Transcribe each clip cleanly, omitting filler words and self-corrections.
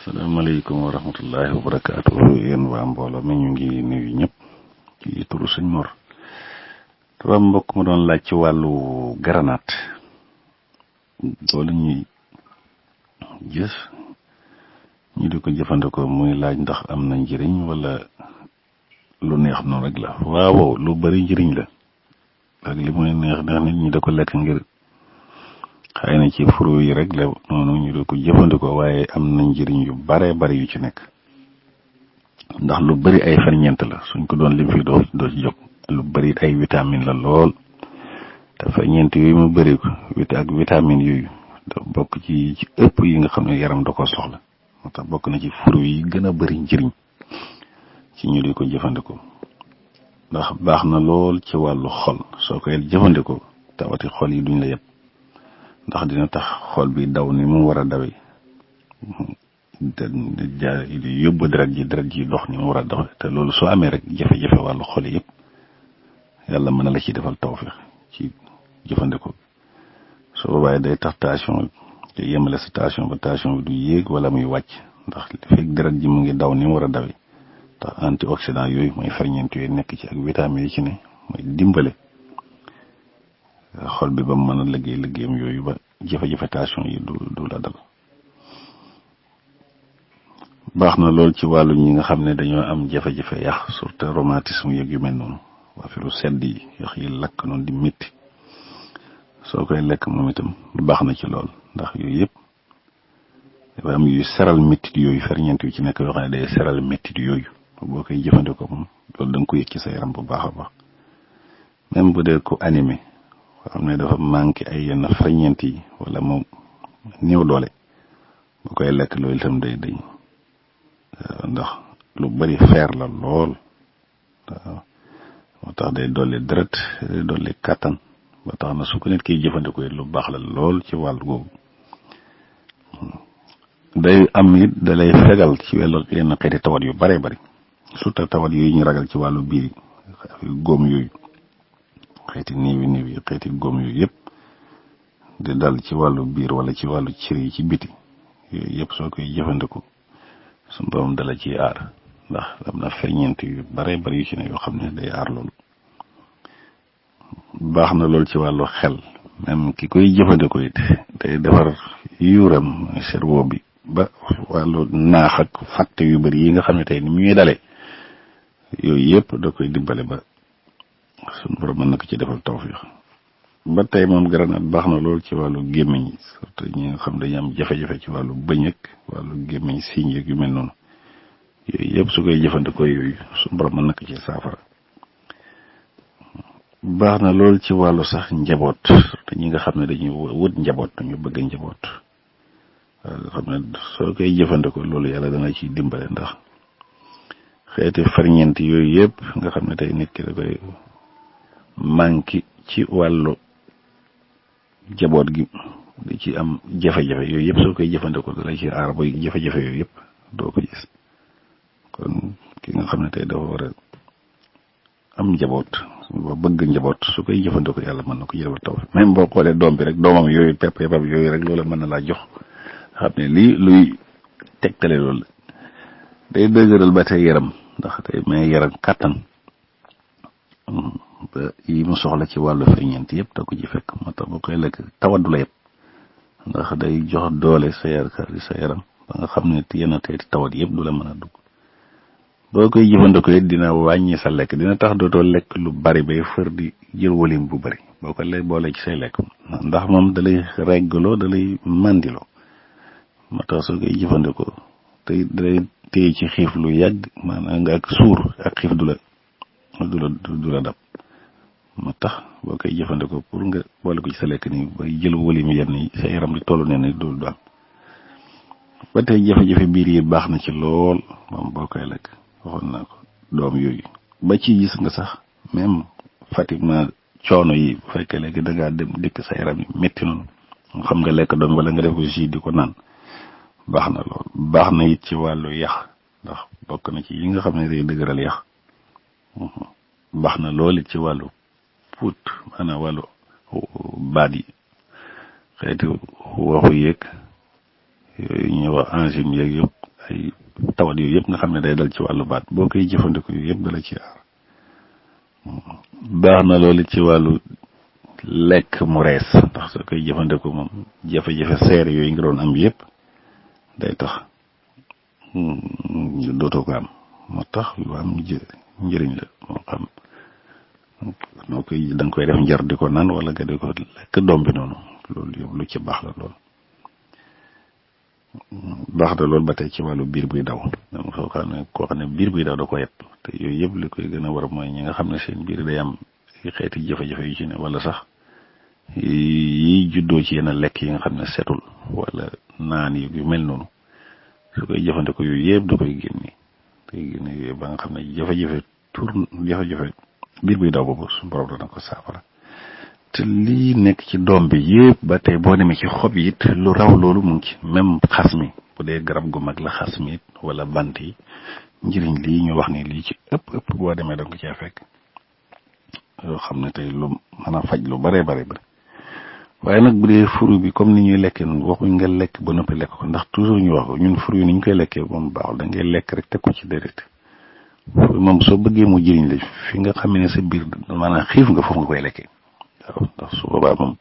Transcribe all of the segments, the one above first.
salaamaaleykum wa rahmatullahi wa barakaatuh yéen waa mbooloo mi ñu ngi nuyu ñëpp ci turu sëñ Mor dafa mbokk ma doon laaj ci wàllu garanaat loolu ñuy gis ñu di ko jëfandikoo muy laaj ndax am na njëriñ wala lu neex noonu rek la. waaw lu bari njëriñ la ak li muy neex nit ñi da ko lekk ngir xëy na ci fruit yi rek la noonu ñu di ko jëfandikoo waaye am na njëriñ yu bare bari yu ci nekk ndax lu bari ay ferñeent la suñ ko doon lim fii doo ci jóg lu bari ay vitamine la lool te ferñeent yooyu mu bari ko ak vitamine yooyu da bokk ci ëpp yi nga xam ne yaram da ko soxla moo tax bokk na ci fruit yi gën a bari njëriñ ci ñu di ko jëfandikoo ndax baax na lool ci wàllu xol soo koy jëfandikoo tawati xol yi duñ la yëpp ndax dina tax xol bi daw ni mu war a dawee di yóbbu deret ji dox ni mu war a dox te loolu soo amee rek jafe-jafe wàllu xol yëpp yàlla mën na la ci defal tawfeex ci jëfandikoo soo boobaa day tax tension te yemale sa tension ba tension bi du yéeg wala muy wàcc ndax li fekk deret ji mu ngi daw ni mu war a dawee tax antioxydant yooyu mooy ferñeent yooyu nekk ci ak vitamine yi ci ne mooy dimbale xol bi ba mu mën a liggéeyam yooyu ba jafe-jafe tension yi du la dal. baax na lool ci wàllu ñi nga xam ne dañoo am jafe-jafe yax surtout rhumatisme yeeg yu mel noonu waa firu sedd yi yax yi lakk noonu di métti soo koy lekk moom itam baax na ci lool ndax yooyu yëpp dafa am yu seral méttit yooyu ferñeent yu ci nekk yoo xam ne day seral méttit yooyu boo koy jëfandikoo moom loolu da nga ko yëg ci sa yaram bu baax a baax même bu dee ko animé xam ne dafa manqué ay yenn ferñeent yi wala moom néew doole bu koy lekk loolu itam day ndax lu bari fer la lool waaw moo tax day dolli deret day dolli kàttan ba tax na su ko nit kiy jëfandikoo it lu baax la lool ci wàll googu day am it da lay fegal ci wàllu yenn xeeti tawat yu bare bari surtout tawat yooyu ñu ragal ci wàllu biir góom yooyu xeeti néew yi xeeti góom yooyu yëpp di dal ci wàllu biir wala ci wàllu cër yi ci biti yooyu yëpp soo koy jëfandikoo suñu borom dala ci aar ndax am na ferñeent yu bare bari yu ci ne yoo xam ne day aar loolu baax na lool ci wàllu xel même ki koy jëfandikoo it day defar yuuram cerveau bi ba wàllu naax ak fàtte yu bari yi nga xam ne tey ni muy dalee yooyu yëpp da koy dimbale ba suñu borom mën na ko ci defal tawfiix ba tey moom garanaat baax na lool ci wàllu gémmiñ surtout ñi nga xam dañu am jafe-jafe ci wàllu bëñ ak wàllu gémmiñ siiñ yeeg yu mel noonu yooyu yëpp su koy jëfandikoo yooyu suñu borom mën na ko ci saafara baax na lool ci wàllu sax njaboot surtout ñi nga xam ne dañuy wut njaboot dañu bëgg njaboot nga xam ne soo koy jëfandikoo loolu yàlla dana ciy dimbale ndax xeeti ferñeent yooyu yëpp nga xam ne tey nit ki da koy manqué ci wàllu jaboot gi di ci am jafe-jafe yooyu yëpp soo koy jëfandikoo da lay ci aar ba jafe-jafe yooyu yëpp doo ko gis kon ki nga xam ne tey dafa war a am njaboot ba bëgg njaboot su koy jëfandikoo yàlla mën na ko jëfal taw même boo xoolee doom bi rek doomam yooyu pepp yooyu rek loola mën na laa jox xam ne lii luy tegtale loolu day dëgëral ba tey yaram ndax tey may yaram kàttan ba yi mu soxla ci wàllu ferñeent yëpp da ko ci fekk moo tax boo koy lekk tawat du la yëpp ndax day jox doole sa yaram ba nga xam ne yenn tey tawat yëpp du la mën a dugg boo koy jëfandikoo it dina wàññi sa lekk dina tax dootoo lekk lu bari bay fër di jël wolim bu bari boo ko boole ci say lekk ndax moom da lay reggaloo da lay mandiloo moo tax soo koy jëfandikoo te da lay téye ci xiif lu yàgg maanaam nga ak suur ak xiif du la dab moo tax boo koy jëfandikoo pour nga boole ko ci sa lekk nii bay jël wolim yenn yi sa yaram di tollu ne ni du am ba tey jafe-jafe biir yi baax na ci lool moom boo koy lekk waxoon naa ko doom yooyu ba ci gis nga sax même fatiguement coono yi bu fekkee léegi da ngaa dem dikk sa yaram yi métti noonu xam nga lekk doom wala nga def ko jus di ko naan baax na lool baax na it ci wàllu yax ndax bokk na ci yi nga xam ne day dëgëral yax baax na lool it ci wàllu puut maanaam wàllu baat yi xeeti waxu yéeg yooyu ñuy wax enzyme yeeg yëpp ay tawat yooyu yëpp nga xam ne day dal ci wàllu baat boo koy jëfandikoo yooyu yëpp dala ci aar. baax na loolu ci wàllu lekk mu rees ndax soo koy jëfandikoo moom jafe-jafe seere yooyu nga doon am yëpp day tax dootoo ko am moo tax lu am njëriñ la moo xam noo koy da nga koy def njar di ko naan wala nga di ko lekk doom bi noonu loolu yëpp lu ci baax la lool. baax na loolu ba tey ci wàllu biir buy daw dama soo xam ne koo xam ne biir buy daw da ko yëpp te yooyu yëpp li koy gën a war mooy ñi nga xam ne seen biir day am ay xeeti jafe-jafe yu ci ne wala sax yiy juddoo ci yenn lekk yi nga xam ne setul wala naan yu mel noonu su koy jëfandikoo yooyu yëpp da koy génne yooyu ba nga xam ne jafe-jafe biir buy daw boobu suñu borom dana ko saafara. te lii nekk ci doom bi yëpp ba tey boo demee ci xob yi it lu raw loolu mu ngi ci même xas mi bu dee garab gu mag la xas mi it wala bant yi njëriñ lii ñu wax ni lii ci ëpp boo demee da nga ko cee fekk yoo xam ne tey lu mën a faj lu bare waaye nag bu dee furu bi comme ni ñuy lekkee noonu waxuñ nga lekk ba noppi lekk ko ndax toujours ñu wax ko ñun furu yi ni ñu koy lekkee moom baaxul da ngay lekk rek teg ko ci déedéet moom soo bëggee mu jëriñ la fi nga xam ne sa biir maanaam xiif nga foofu nga koy lekkee. waaw ndax su boobaa moom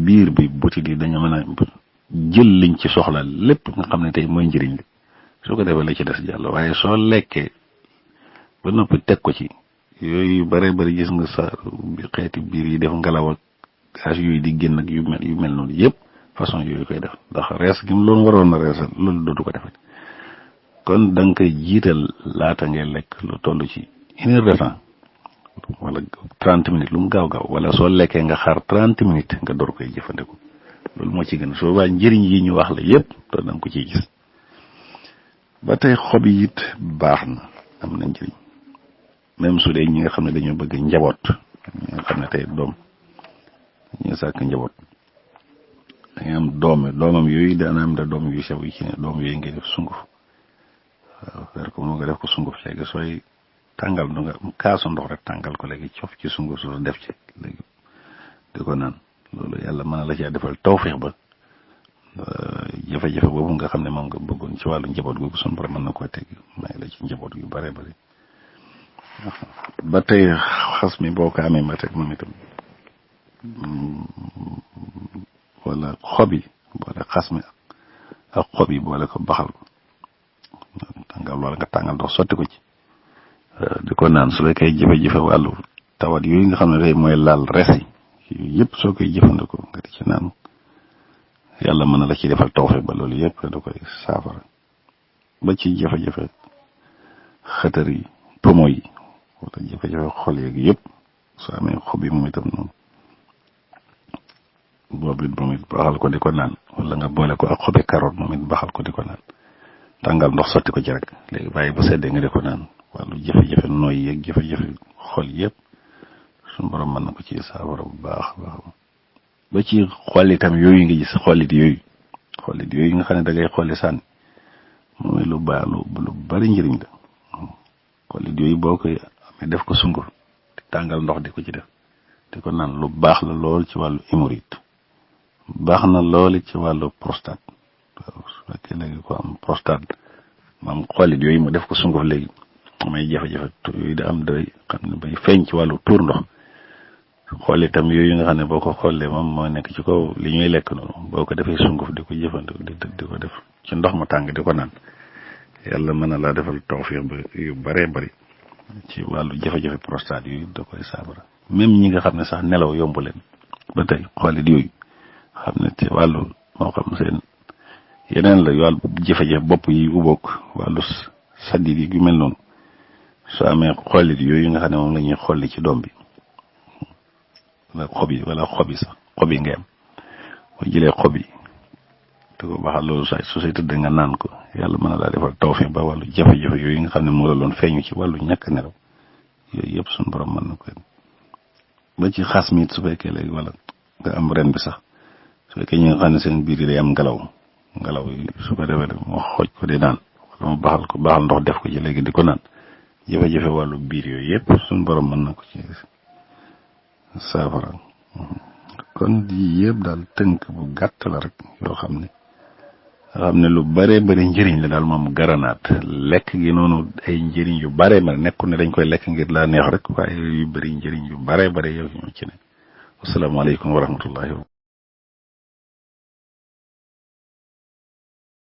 biir bi butit yi dañu mën a jël liñ ci soxla lépp nga xam ne tey mooy njëriñ li soo ko defee la ci des jàll waaye soo lekkee ba noppi teg ko ci yooyu bare gis nga sa xeeti biir yi def ngelaw ak gaz yooyu di génn ak yu mel noonu yëpp façon yooyu koy def ndax rees gi mu loolu waroon na reesal loolu dootu ko defee kon da nga koy jiital laata ngay lekk lu toll ci 1 heure de temps wala 30 minutes lu mu gaaw wala soo lekkee nga xaar 30 minutes nga door koy jëfandikoo loolu moo ci gën soo waa njëriñ yi ñu wax la yëpp te da nga ko ciy gis. ba tey xob yi it baax na am na njëriñ même su dee ñi nga xam ne dañoo bëgg njaboot ñi nga xam ne tey doom dañuy sàkk njaboot da ngay am doomam yooyu daana am da doom yu sew yi ci ne doom yooyu ngay def sunguf waaw fer ko moo nga def ko sunguf léegi sooy tàngal du nga kaasu ndox rek tàngal ko léegi cof ci sunguf soo def ci léegi di ko naan loolu yàlla mën na la caa defal tawfeex ba jafe-jafe boobu nga xam ne moom nga bëggoon ci wàllu njaboot googu suñu borom mën na koo teg may la ci njaboot yu bare ba tey xas mi boo ko amee ba teg moom itam wala xob yi boole xas mi ak xob yi boole ko baxal tàngal wala nga tàngal ndox sotti ko ci di ko naan su fekkee jafe-jafe wàllu tawat yooyu nga xam ne tey mooy laal res yi yooyu yëpp soo koy jëfandikoo nga di ci naan yàlla mën na la ci defal tawfeex ba loolu yëpp da koy saafara ba ci jafe-jafe xëtër yi pomo yi wala jafe-jafe xol yeeg yëpp soo amee xob yi moom itam noonu boobu it moom it baxal ko di ko naan wala nga boole ko ak xobi carotte moom it baxal ko di ko naan tàngal ndox sotti ko ci rek léegi bàyyi ba seddee nga di ko naan wàllu jafe-jafe nooy yeeg jafe-jafe xol yëpp suñu borom mën na ko ci saafara bu baax ba ci xollitam yooyu nga gis xollit yooyu nga xam ne da ngay xolli sànni mooy lu baax lu bari njëriñ la xollit yooyu boo koy amee def ko sunguf di tàngal ndox di ko ci def di ko naan lu baax la lool ci wàllu hémorroïde baax na lool ci wàllu prostate waaw su fekkee léegi ko am prostate maam xollit yooyu mu def ko sunguf léegi may jafe-jafe yooyu da am day xam ne bay feeñ ci wàllu tuur ndox xool itam yooyu nga xam ne boo ko xoolee moom moo nekk ci kaw li ñuy lekk noonu boo ko defee sunguf di ko jëfandikoo di ko def ci ndox mu tàng di ko naan yàlla mën na laa defal tawfiix ba yu bëree bëri ci wàllu jafe-jafe prostate yooyu da koy saafara même ñi nga xam ne sax nelaw yomb leen ba tey xoolit yooyu xam ne ci wàllu moo xam seen yeneen la wàllu jafe-jafe bopp yi ubboog wàllu saddit yi yu mel noonu soo amee xoolit yooyu nga xam ne moom la ñuy xolli ci doom bi wala xob yi sax xob yi ngay am boo jëlee xob yi te ko baaxal loolu su say tëdd nga naan ko yàlla mën na laa defal tawfeex ba wàllu jafe-jafe yooyu nga xam ne moo la doon feeñu ci wàllu ñàkk nelaw yooyu yëpp suñu borom mën na ko ba ci xas mi it su fekkee léegi wala nga am ren bi sax su fekkee ñi nga xam ne seen biir yi day am ngelaw yi su ko defee moo xooj ko di naan wala mu baaxal ndox def ko ci léegi di ko naan jafe-jafe wàllu biir yooyu yëpp suñu borom mën na ko ci saafara kon yii yëpp daal tënk bu gàtt la rek yoo xam ne xam ne lu bare bari njëriñ la daal moom garanaat lekk gi noonu ay njëriñ yu bare ma nekkul ne dañ koy lekk ngir laa neex rek waaye yu bari njëriñ yu bare bare yow ñoo ci ne. asalaamaaleykum wa rahmatullahi